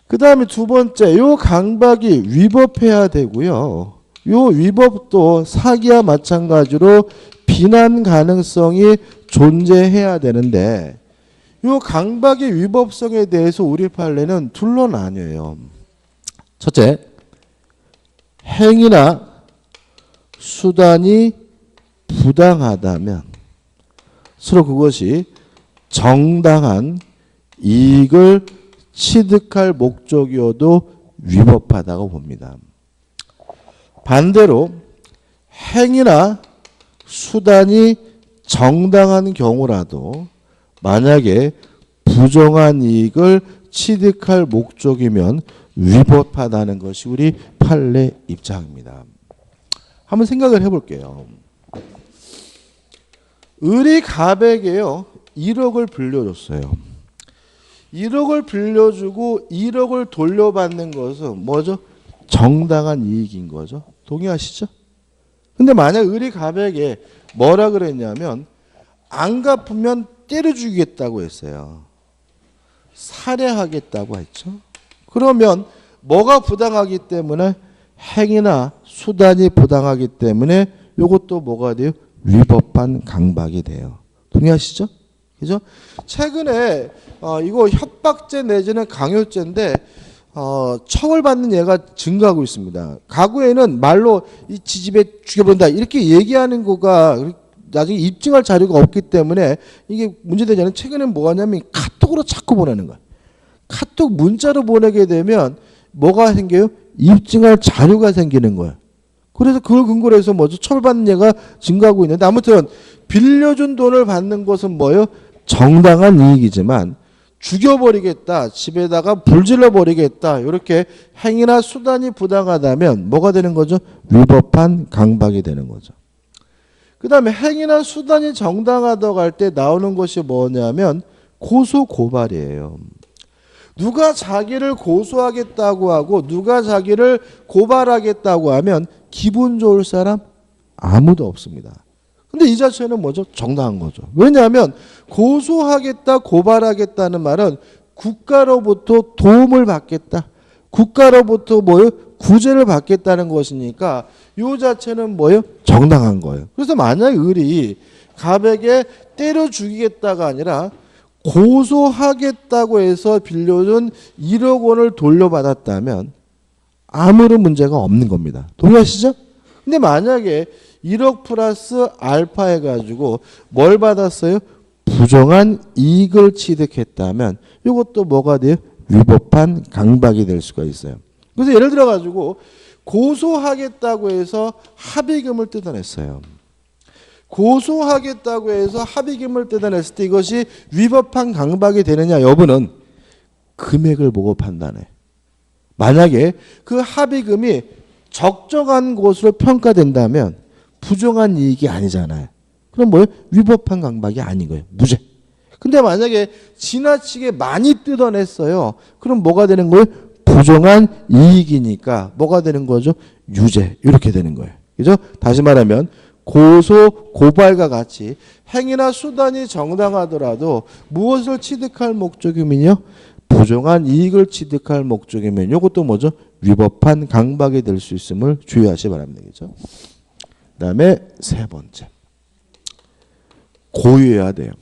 그 다음에 두 번째, 요 강박이 위법해야 되고요. 요 위법도 사기와 마찬가지로 비난 가능성이 존재해야 되는데 요 강박의 위법성에 대해서 우리 판례는 둘로 나뉘어요. 첫째, 행위나 수단이 부당하다면 서로 그것이 정당한 이익을 취득할 목적이어도 위법하다고 봅니다. 반대로 행위나 수단이 정당한 경우라도 만약에 부정한 이익을 취득할 목적이면 위법하다는 것이 우리 판례 입장입니다. 한번 생각을 해볼게요. 을이 갑에게요 1억을 빌려줬어요. 1억을 빌려주고 1억을 돌려받는 것은 뭐죠? 정당한 이익인 거죠. 동의하시죠? 근데 만약 을이 갑에게 뭐라 그랬냐면 안 갚으면 때려 죽이겠다고 했어요. 살해하겠다고 했죠. 그러면 뭐가 부당하기 때문에 행위나 수단이 부당하기 때문에 이것도 뭐가 돼요? 위법한 강박이 돼요. 동의하시죠? 그죠? 최근에 이거 협박죄 내지는 강요죄인데 처벌받는 예가 증가하고 있습니다. 과거에는 말로 이 지집에 죽여본다 이렇게 얘기하는 거가 나중에 입증할 자료가 없기 때문에 이게 문제되지 않은 최근에 뭐 하냐면 카톡으로 자꾸 보내는 거예요. 카톡 문자로 보내게 되면 뭐가 생겨요? 입증할 자료가 생기는 거예요. 그래서 그걸 근거로 해서 뭐죠? 처벌받는 예가 증가하고 있는데 아무튼 빌려준 돈을 받는 것은 뭐예요? 정당한 이익이지만 죽여버리겠다, 집에다가 불질러버리겠다 이렇게 행위나 수단이 부당하다면 뭐가 되는 거죠? 위법한 강박이 되는 거죠. 그 다음에 행위나 수단이 정당하다고 할 때 나오는 것이 뭐냐면 고소 고발이에요. 누가 자기를 고소하겠다고 하고 누가 자기를 고발하겠다고 하면 기분 좋을 사람 아무도 없습니다. 근데 이 자체는 뭐죠? 정당한 거죠. 왜냐하면 고소하겠다, 고발하겠다는 말은 국가로부터 도움을 받겠다. 국가로부터 뭐요? 구제를 받겠다는 것이니까 이 자체는 뭐요? 정당한 거예요. 그래서 만약 을이 갑에게 때려 죽이겠다가 아니라 고소하겠다고 해서 빌려준 1억 원을 돌려받았다면 아무런 문제가 없는 겁니다. 동의하시죠? 근데 만약에 1억 플러스 알파 해가지고 뭘 받았어요? 부정한 이익을 취득했다면 이것도 뭐가 돼요? 위법한 강박이 될 수가 있어요. 그래서 예를 들어 가지고 고소하겠다고 해서 합의금을 뜯어냈어요. 고소하겠다고 해서 합의금을 뜯어냈을 때 이것이 위법한 강박이 되느냐 여부는 금액을 보고 판단해. 만약에 그 합의금이 적정한 것으로 평가된다면 부정한 이익이 아니잖아요. 그럼 뭐예요? 위법한 강박이 아닌 거예요. 무죄. 근데 만약에 지나치게 많이 뜯어냈어요. 그럼 뭐가 되는 거예요? 부정한 이익이니까 뭐가 되는 거죠? 유죄. 이렇게 되는 거예요. 그죠? 다시 말하면 고소, 고발과 같이 행위나 수단이 정당하더라도 무엇을 취득할 목적이면요? 부정한 이익을 취득할 목적이면 이것도 뭐죠? 위법한 강박이 될 수 있음을 주의하시 바랍니다. 그죠? 그다음에 세 번째. 고유해야 돼요.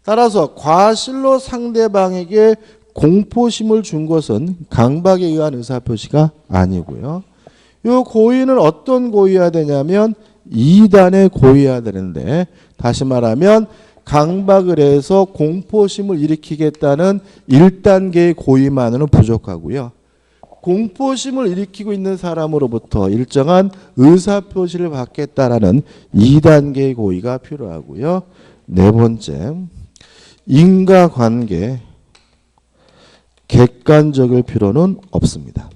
따라서 과실로 상대방에게 공포심을 준 것은 강박에 의한 의사표시가 아니고요. 이 고의는 어떤 고의해야 되냐면 2단에 고의해야 되는데 다시 말하면 강박을 해서 공포심을 일으키겠다는 1단계의 고의만으로는 부족하고요. 공포심을 일으키고 있는 사람으로부터 일정한 의사표시를 받겠다라는 2단계의 고의가 필요하고요. 네 번째, 인과관계 객관적일 필요는 없습니다.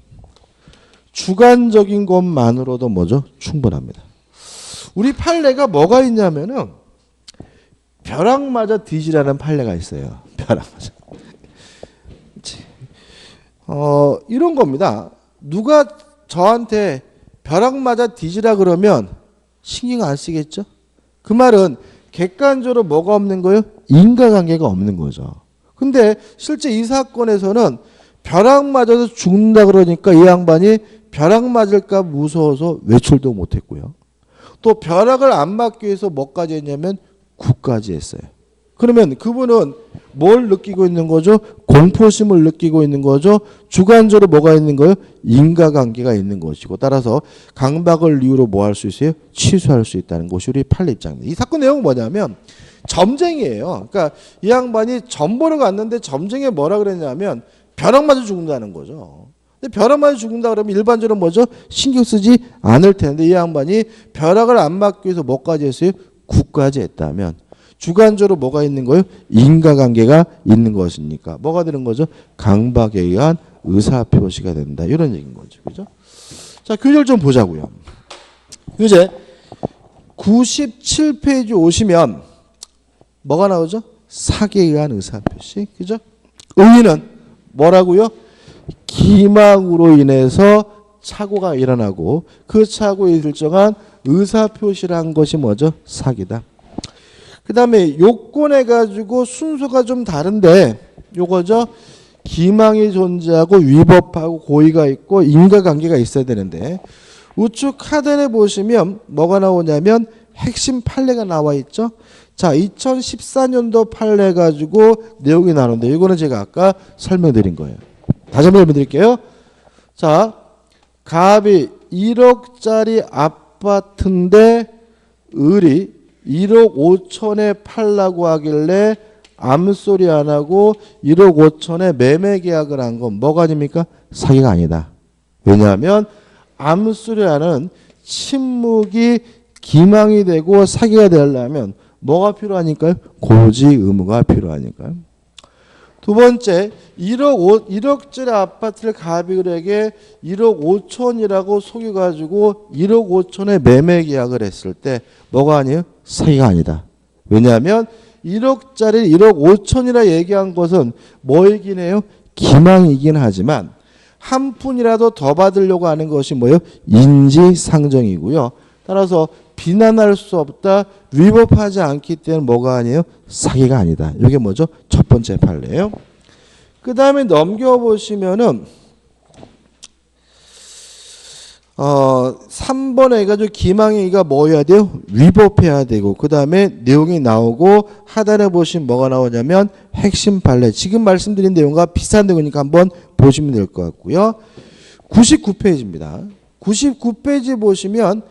주관적인 것만으로도 뭐죠? 충분합니다. 우리 판례가 뭐가 있냐면은 벼락 맞아 뒤지라는 판례가 있어요. 벼락 맞아. 이런 겁니다. 누가 저한테 벼락 맞아 뒤지라 그러면 신경 안 쓰겠죠? 그 말은 객관적으로 뭐가 없는 거예요? 인과관계가 없는 거죠. 근데 실제 이 사건에서는 벼락 맞아서 죽는다 그러니까 이 양반이 벼락 맞을까 무서워서 외출도 못했고요. 또 벼락을 안 맞기 위해서 뭐까지 했냐면 구까지 했어요. 그러면 그분은 뭘 느끼고 있는 거죠? 공포심을 느끼고 있는 거죠. 주관적으로 뭐가 있는 거예요? 인과관계가 있는 것이고 따라서 강박을 이유로 뭐 할 수 있어요? 취소할 수 있다는 것이 우리 판례 입장입니다. 이 사건 내용은 뭐냐면 점쟁이에요. 그러니까 이 양반이 점 보러 갔는데 점쟁이가 뭐라 그랬냐면 벼락 맞아 죽는다는 거죠. 근데 벼락 맞아 죽는다 그러면 일반적으로 뭐죠? 신경 쓰지 않을 텐데 이 양반이 벼락을 안 맞기 위해서 뭐까지 했어요? 구까지 했다면 주관적으로 뭐가 있는 거예요? 인과관계가 있는 것이니까 뭐가 되는 거죠? 강박에 의한 의사표시가 된다. 이런 얘기인 거죠. 그죠? 자, 교재를 좀 보자고요. 교재 97페이지 오시면 뭐가 나오죠? 사기에 의한 의사표시. 그죠? 의의는 뭐라고요? 기망으로 인해서 착오가 일어나고 그 착오에 일정한 의사표시를 한 것이 뭐죠? 사기다. 그 다음에 요건해 가지고 순서가 좀 다른데 요거죠. 기망이 존재하고 위법하고 고의가 있고 인과관계가 있어야 되는데 우측 하단에 보시면 뭐가 나오냐면 핵심 판례가 나와 있죠. 자, 2014년도 판례 가지고 내용이 나오는데 이거는 제가 아까 설명드린 거예요. 다시 한번 설명드릴게요. 자, 갑이 1억짜리 아파트인데 을이 1억 5천에 팔라고 하길래 아무 소리 안 하고 1억 5천에 매매 계약을 한 건 뭐가 아닙니까? 사기가 아니다. 왜냐하면 아무 소리 하는 침묵이 기망이 되고 사기가 되려면 뭐가 필요하니까요? 고지 의무가 필요하니까요. 두 번째, 1억짜리 아파트를 갑이에게 1억 5천이라고 속여가지고 1억 5천에 매매 계약을 했을 때 뭐가 아니에요? 사기가 아니다. 왜냐하면 1억짜리 1억 5천이라 얘기한 것은 뭐이긴 해요? 기망이긴 하지만 한 푼이라도 더 받으려고 하는 것이 뭐예요? 인지상정이고요. 따라서 비난할 수 없다. 위법하지 않기 때문에 뭐가 아니에요? 사기가 아니다. 이게 뭐죠? 첫 번째 판례예요. 그 다음에 넘겨보시면은 3번에 해가지고 기망행위가 뭐여야 돼요? 위법해야 되고 그 다음에 내용이 나오고 하단에 보시면 뭐가 나오냐면 핵심 판례. 지금 말씀드린 내용과 비슷한 내용이니까 한번 보시면 될 것 같고요. 99페이지입니다. 99페이지 보시면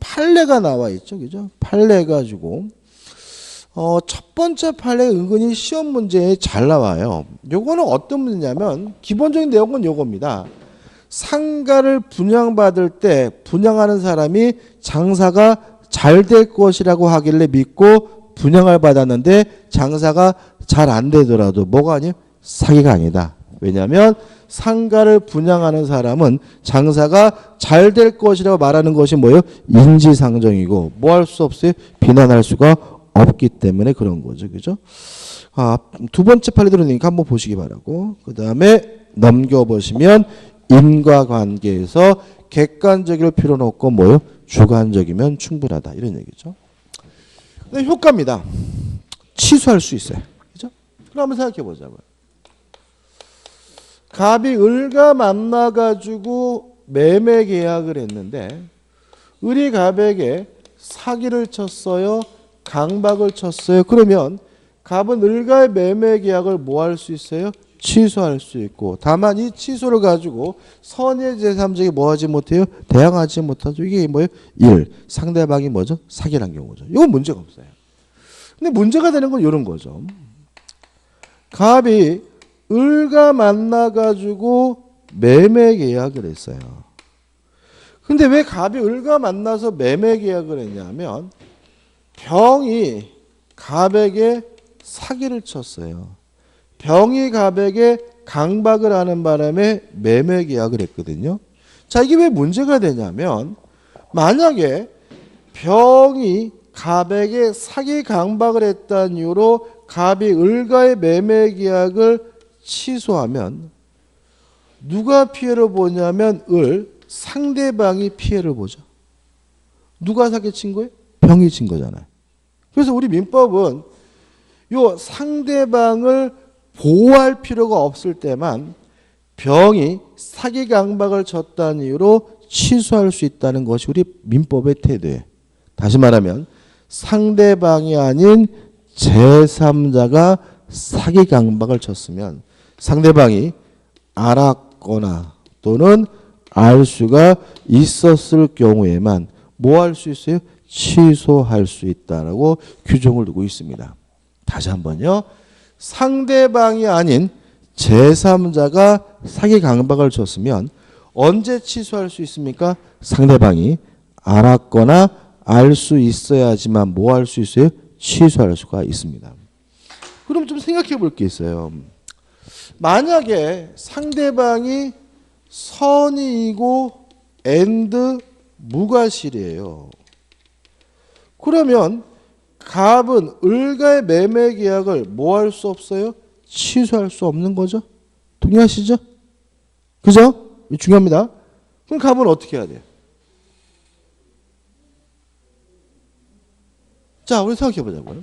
판례가 나와 있죠. 그죠? 판례 가지고 첫 번째 판례 은근히 시험 문제에 잘 나와요. 요거는 어떤 문제냐면 기본적인 내용은 요겁니다. 상가를 분양받을 때 분양하는 사람이 장사가 잘 될 것이라고 하길래 믿고 분양을 받았는데 장사가 잘 안 되더라도 뭐가 아니에요? 사기가 아니다. 왜냐하면 상가를 분양하는 사람은 장사가 잘 될 것이라고 말하는 것이 뭐예요? 인지상정이고 뭐 할 수 없어요? 비난할 수가 없기 때문에 그런 거죠. 그죠? 두 번째 판례 들으니까 한번 보시기 바라고. 그 다음에 넘겨보시면 인과관계에서 객관적일 필요는 없고 뭐요? 주관적이면 충분하다. 이런 얘기죠. 그다음에 효과입니다. 취소할 수 있어요. 그죠? 그럼 한번 생각해 보자고요. 갑이 을과 만나가지고 매매 계약을 했는데 을이 갑에게 사기를 쳤어요. 강박을 쳤어요. 그러면 갑은 을과의 매매 계약을 뭐 할 수 있어요? 취소할 수 있고 다만 이 취소를 가지고 선의 제3자에게 뭐 하지 못해요? 대항하지 못하죠. 이게 뭐예요? 1. 상대방이 뭐죠? 사기란 경우죠. 이건 문제가 없어요. 근데 문제가 되는 건 이런 거죠. 갑이 을과 만나가지고 매매 계약을 했어요. 근데 왜 갑이 을과 만나서 매매 계약을 했냐면 병이 갑에게 사기를 쳤어요. 병이 갑에게 강박을 하는 바람에 매매 계약을 했거든요. 자, 이게 왜 문제가 되냐면 만약에 병이 갑에게 사기 강박을 했다는 이유로 갑이 을과의 매매 계약을 취소하면 누가 피해를 보냐면 상대방이 피해를 보죠. 누가 사기 친 거예요? 병이 친 거잖아요. 그래서 우리 민법은 요 상대방을 보호할 필요가 없을 때만 병이 사기 강박을 쳤다는 이유로 취소할 수 있다는 것이 우리 민법의 태도예요. 다시 말하면 상대방이 아닌 제3자가 사기 강박을 쳤으면 상대방이 알았거나 또는 알 수가 있었을 경우에만 뭐 할 수 있어요? 취소할 수 있다라고 규정을 두고 있습니다. 다시 한번요. 상대방이 아닌 제3자가 사기 강박을 줬으면 언제 취소할 수 있습니까? 상대방이 알았거나 알 수 있어야지만 뭐 할 수 있어요? 취소할 수가 있습니다. 그럼 좀 생각해 볼 게 있어요. 만약에 상대방이 선의이고 and 무과실이에요. 그러면 갑은 을과의 매매 계약을 뭐 할 수 없어요? 취소할 수 없는 거죠. 동의하시죠? 그죠? 중요합니다. 그럼 갑은 어떻게 해야 돼요? 자, 우리 생각해 보자고요.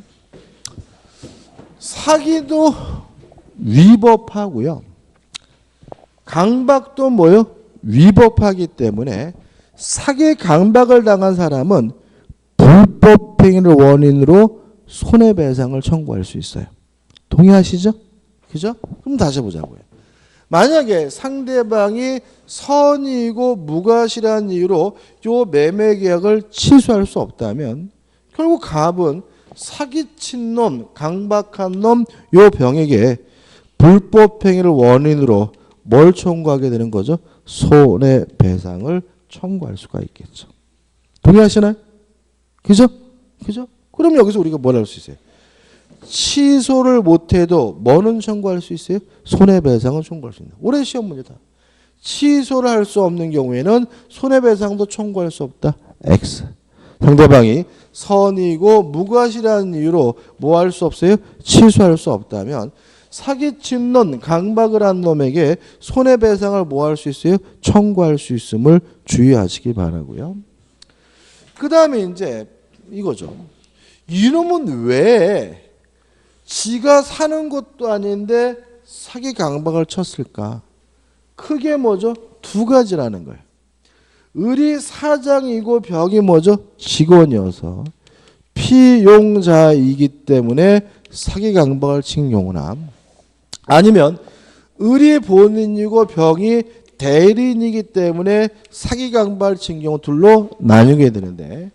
사기도 위법하고요. 강박도 뭐요? 위법하기 때문에 사기 강박을 당한 사람은 불법행위를 원인으로 손해배상을 청구할 수 있어요. 동의하시죠? 그죠? 그럼 다시 보자고요. 만약에 상대방이 선의이고 무과실한 이유로 요 매매 계약을 취소할 수 없다면 결국 갑은 사기친 놈, 강박한 놈, 요 병에게 불법행위를 원인으로 뭘 청구하게 되는 거죠? 손해배상을 청구할 수가 있겠죠. 동의하시나요? 그죠? 그죠? 그럼 여기서 우리가 뭘 할 수 있어요? 취소를 못해도 뭐는 청구할 수 있어요? 손해배상은 청구할 수 있다. 올해 시험 문제다. 취소를 할 수 없는 경우에는 손해배상도 청구할 수 없다. X. 상대방이 선이고 무과실한 이유로 뭐 할 수 없어요? 취소할 수 없다면 사기친 놈, 강박을 한 놈에게 손해배상을 뭐 할 수 있어요? 청구할 수 있음을 주의하시기 바라고요. 그 다음에 이제 이거죠. 이놈은 왜 지가 사는 것도 아닌데 사기 강박을 쳤을까? 크게 뭐죠? 두 가지라는 거예요. 을이 사장이고 벽이 뭐죠? 직원이어서 피용자이기 때문에 사기 강박을 친 경우나, 아니면 을이 본인이고 병이 대리인이기 때문에 사기 강박을 친 경우 둘로 나뉘게 되는데,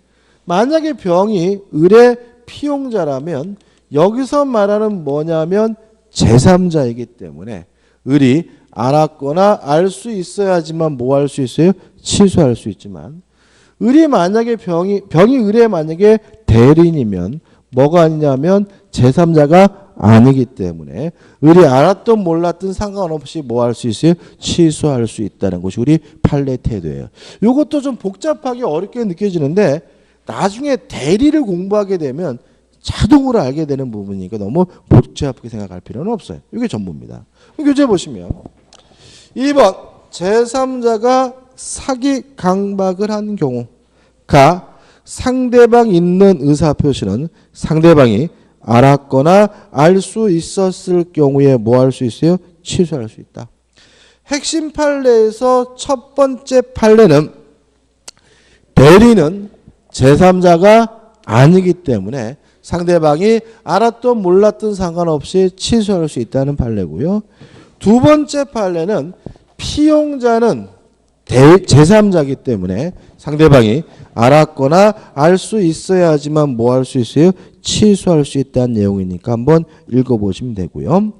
만약에 병이 을의 피용자라면 여기서 말하는 뭐냐면 제3자이기 때문에 을이 알았거나 알 수 있어야지만 뭐 할 수 있어요? 취소할 수 있지만, 을이 만약에 병이 을의 만약에 대리인이면 뭐가 아니냐면 제3자가 아니기 때문에 을이 알았든 몰랐든 상관없이 뭐 할 수 있어요? 취소할 수 있다는 것이 우리 판례 태도예요. 이것도 좀 복잡하게 어렵게 느껴지는데 나중에 대리를 공부하게 되면 자동으로 알게 되는 부분이니까 너무 복잡하게 생각할 필요는 없어요. 이게 전부입니다. 교재 보시면 2번 제3자가 사기 강박을 한 경우가 상대방 있는 의사표시는 상대방이 알았거나 알 수 있었을 경우에 뭐 할 수 있어요? 취소할 수 있다. 핵심 판례에서 첫 번째 판례는 대리는 제3자가 아니기 때문에 상대방이 알았든 몰랐든 상관없이 취소할 수 있다는 판례고요. 두 번째 판례는 피용자는 제3자이기 때문에 상대방이 알았거나 알 수 있어야지만 뭐 할 수 있어요? 취소할 수 있다는 내용이니까 한번 읽어보시면 되고요.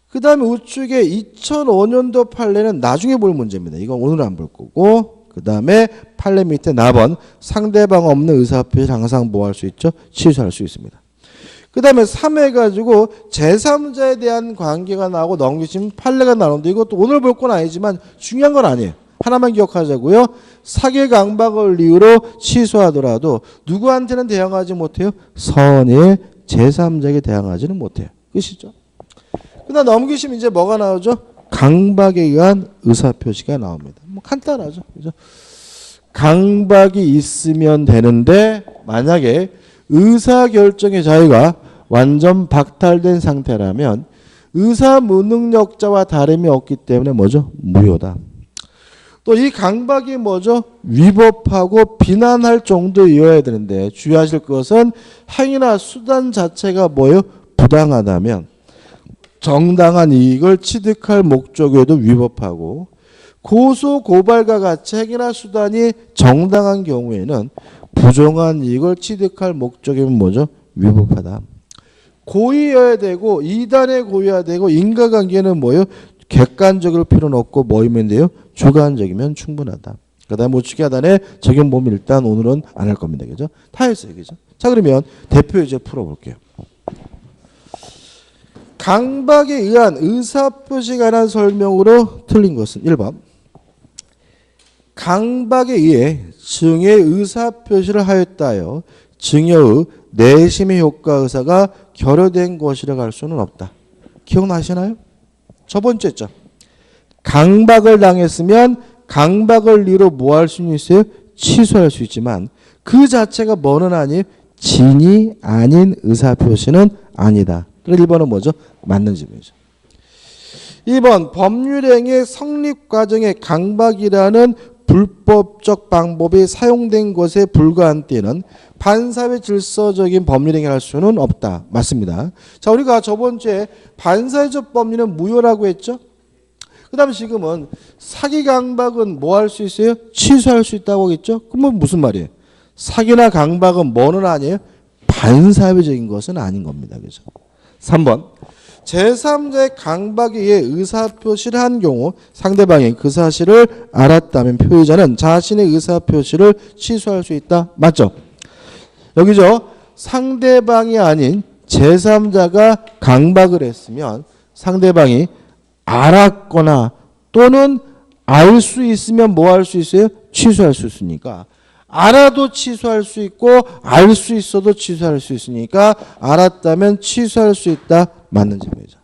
그 다음에 우측에 2005년도 판례는 나중에 볼 문제입니다. 이건 오늘은 안 볼 거고, 그 다음에 판례 밑에 4번 상대방 없는 의사표시 항상 뭐 할 수 있죠? 취소할 수 있습니다. 그 다음에 3 해가지고 제3자에 대한 관계가 나오고 넘기시면 판례가 나오는데 이것도 오늘 볼 건 아니지만 중요한 건 아니에요. 하나만 기억하자고요. 사기 강박을 이유로 취소하더라도 누구한테는 대항하지 못해요? 선의 제3자에게 대항하지는 못해요. 끝이죠. 그다음 넘기시면 이제 뭐가 나오죠? 강박에 의한 의사표시가 나옵니다. 뭐 간단하죠. 그죠? 강박이 있으면 되는데 만약에 의사결정의 자유가 완전 박탈된 상태라면 의사 무능력자와 다름이 없기 때문에 뭐죠? 무효다. 또 이 강박이 뭐죠? 위법하고 비난할 정도이어야 되는데 주의하실 것은 행위나 수단 자체가 뭐예요? 부당하다면 정당한 이익을 취득할 목적에도 위법하고 고소 고발과 같이 행위나 수단이 정당한 경우에는 부정한 이익을 취득할 목적이면 뭐죠? 위법하다. 고의여야 되고 이단의 고의여야 되고 인과관계는 뭐예요? 객관적일 필요는 없고 뭐이면 돼요? 주관적이면 충분하다. 그 다음에 우측에 하단에 적용 범위 일단 오늘은 안 할 겁니다. 그죠? 다 했어요. 그죠? 자, 그러면 대표 이제 풀어볼게요. 강박에 의한 의사표시에 관한 설명으로 틀린 것은 1번. 강박에 의해 증의 의사표시를 하였다여 증여의 내심의 효과 의사가 결여된 것이라고 할 수는 없다. 기억나시나요? 첫 번째죠. 강박을 당했으면 강박을 이유로 뭐 할 수는 있어요? 취소할 수 있지만 그 자체가 뭐는 아니에요? 진이 아닌 의사표시는 아니다. 그래서 1번은 뭐죠? 맞는 질문이죠. 2번 법률행위의 성립 과정에 강박이라는 불법적 방법이 사용된 것에 불과한 때는 반사회 질서적인 법률행위를 할 수는 없다. 맞습니다. 자, 우리가 저번 주에 반사회적 법률은 무효라고 했죠. 그 다음에 지금은 사기 강박은 뭐 할 수 있어요? 취소할 수 있다고 하겠죠. 그러면 무슨 말이에요? 사기나 강박은 뭐는 아니에요? 반사회적인 것은 아닌 겁니다. 그죠? 3번 제3자의 강박에 의해 의사표시를 한 경우 상대방이 그 사실을 알았다면 표의자는 자신의 의사표시를 취소할 수 있다. 맞죠? 여기죠. 상대방이 아닌 제3자가 강박을 했으면 상대방이 알았거나 또는 알 수 있으면 뭐 할 수 있어요? 취소할 수 있으니까 알아도 취소할 수 있고 알 수 있어도 취소할 수 있으니까 알았다면 취소할 수 있다. 맞는 질문이죠.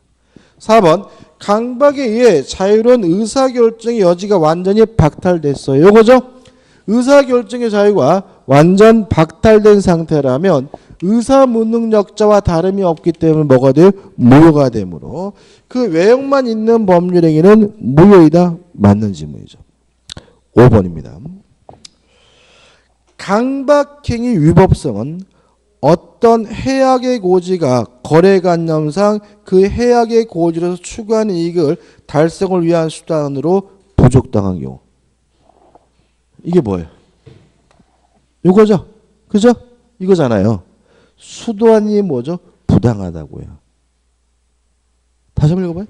4번 강박에 의해 자유로운 의사결정의 여지가 완전히 박탈됐어요. 이거죠. 의사결정의 자유가 완전 박탈된 상태라면 의사 무능력자와 다름이 없기 때문에 뭐가 돼요? 무효가 되므로 그 외형만 있는 법률행위는 무효이다. 맞는 지문이죠. 5번입니다. 강박행위 위법성은 어떤 해악의 고지가 거래관념상 그 해악의 고지로서 추구하는 이익을 달성을 위한 수단으로 부족당한 경우. 이게 뭐예요? 이거죠? 그죠? 이거잖아요. 수도한 이 뭐죠? 부당하다고요. 다시 한번 읽어봐요.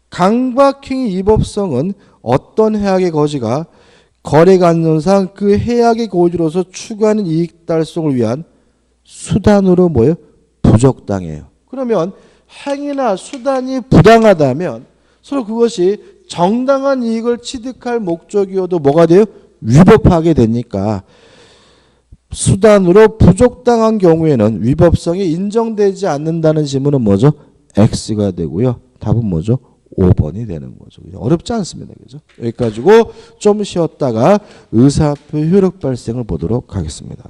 강박행위 위법성은 어떤 해악의 거지가 거래관념상 그 해악의 고지로서 추구하는 이익 달성을 위한 수단으로 뭐예요? 부적당해요. 그러면 행위나 수단이 부당하다면 서로 그것이 정당한 이익을 취득할 목적이어도 뭐가 돼요? 위법하게 되니까 수단으로 부적당한 경우에는 위법성이 인정되지 않는다는 지문은 뭐죠? X가 되고요. 답은 뭐죠? 5번이 되는 거죠. 어렵지 않습니다. 그죠? 여기까지고 좀 쉬었다가 의사표 효력 발생을 보도록 하겠습니다.